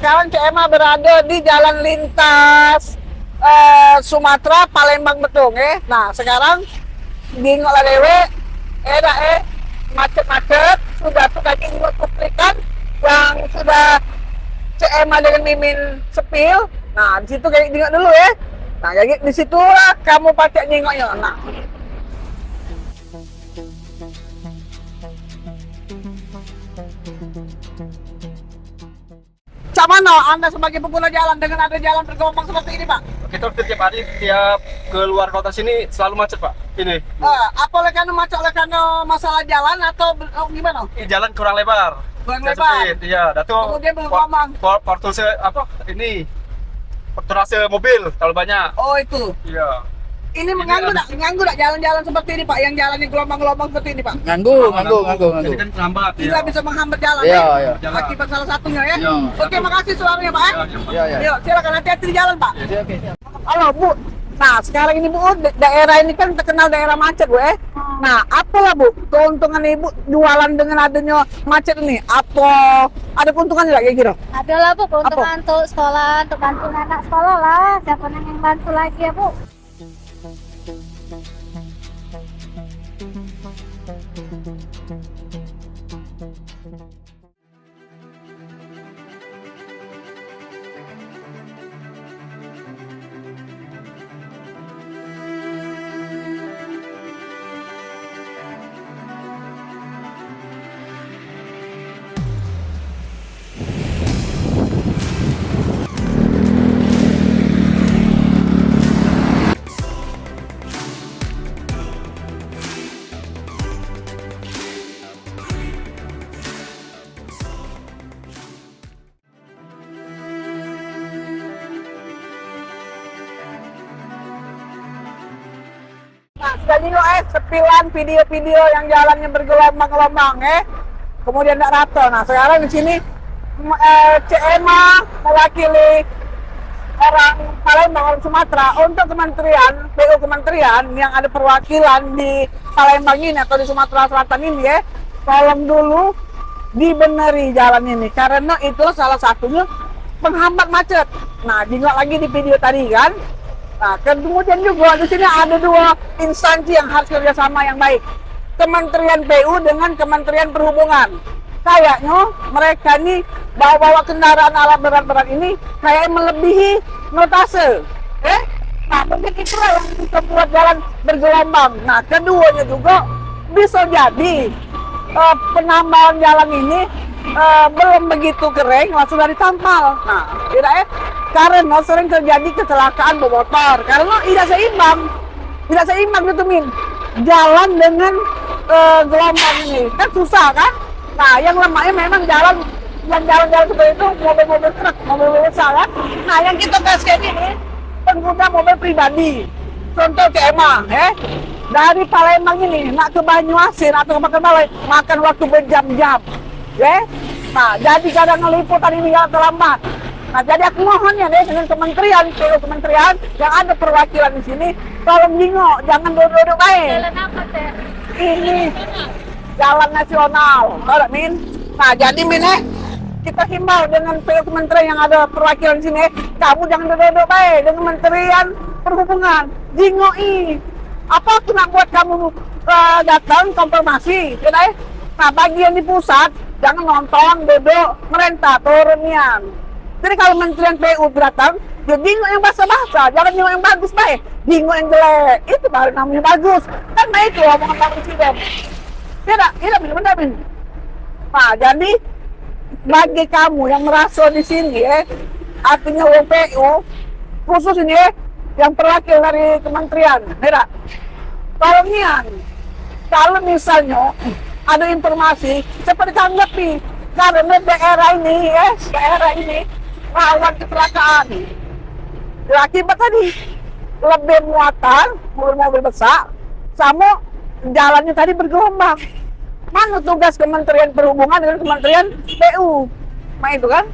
sekarang CMA berada di jalan lintas Sumatera Palembang Betung ya. Nah sekarang di ngolah dewe macet-macet sudah tadi kuplikan yang sudah CMA dengan mimin sepil. Nah di situ kayak nengok dulu ya. Nah jadi di situlah kamu pakai nengoknya. Nah Cak mana Anda sebagai pengguna jalan dengan ada jalan bergelombang seperti ini, Pak? Kita tiap hari, tiap keluar kota sini selalu macet, Pak. Ini. Apa oleh karena macet oleh karena masalah jalan atau gimana? Jalan kurang lebar. Kurang Saya lebar. sempit, iya. Datu. Kemudian bergelombang. Portuse apa? Ini. Porturase mobil terlalu banyak. Oh itu. Iya. Ini mengganggu nggak jalan-jalan seperti ini, Pak? Yang jalan di gelombang-gelombang seperti ini, Pak? Nganggu. Jadi kan terhambat. Tidak bisa menghambat jalan Iya, ya? iya. Akibat salah satunya ya? Iya. Oke, makasih suaranya, Pak. Iya, iya. Yuk, silakan hati-hati di jalan, Pak. Oke. Halo, Bu. Nah, sekarang ini Bu, daerah ini kan terkenal daerah macet, Bu. Nah, apalah Bu keuntungan Ibu jualan dengan adanya macet ini? Apa ada keuntungan nggak kayak gitu? Ada lah Bu, keuntungan untuk sekolah, untuk bantu anak sekolah lah. Siapa yang bantu lagi ya Bu? Nah, jadi sepilan video-video yang jalannya bergelombang-gelombang kemudian tidak rata. Nah, sekarang di sini CMA mewakili orang Palembang, orang Sumatera untuk kementerian, PU kementerian yang ada perwakilan di Palembang ini atau di Sumatera Selatan ini tolong dulu dibeneri jalan ini karena itu salah satunya penghambat macet. Nah, jinggok lagi di video tadi kan. Nah, kemudian juga di sini ada dua instansi yang harus kerjasama yang baik. Kementerian PU dengan Kementerian Perhubungan. Kayaknya mereka ini bawa kendaraan alat berat-berat ini kayak melebihi notase. Nah, begitu itulah yang bisa buat jalan bergelombang. Nah, keduanya juga bisa jadi penambahan jalan ini belum begitu kering langsung dari tampal. Nah, tidak karena sering terjadi kecelakaan bermotor karena tidak seimbang gitu Min. Jalan dengan gelombang ini kan susah kan. Nah, yang lemahnya memang jalan seperti itu mobil-mobil truk, mobil besar kan. Nah, yang kita tes kayak ini pengguna mobil pribadi. Contoh CMA, dari Palembang ini nak ke Banyuasin atau ke Bawai makan waktu berjam-jam, Nah, jadi kadang ngeliput tadi ini terlambat. Nah, jadi aku mohon ya dengan kementerian yang ada perwakilan di sini, tolong jingok, jangan duduk-duduk baik. Jalan apa Teh? Ini jalan nasional, tahu tak Min? Nah, jadi Min kita himbau dengan PU kementerian yang ada perwakilan di sini, kamu jangan duduk-duduk baik dengan Kementerian Perhubungan, jingoi. Apa aku nak buat kamu datang konfirmasi, Nah, bagian di pusat jangan nonton, duduk, merentah, turunnya. Jadi kalau Kementerian PU datang, ya jingok yang basah-basah, jangan jingok yang bagus, baik. Jingok yang jelek, itu baru namanya bagus. Kan itu omongan Pak Presiden. Tidak, benar-benar. Nah, jadi bagi kamu yang merasa di sini, artinya PU, khusus ini yang perwakil dari kementerian, tidak. Tolong nian, kalau misalnya ada informasi, cepat ditanggapi. Karena daerah ini rawan kecelakaan. Akibat tadi lebih muatan mobil-mobil besar, sama jalannya tadi bergelombang. Mana tugas Kementerian Perhubungan dengan Kementerian PU? Nah itu kan.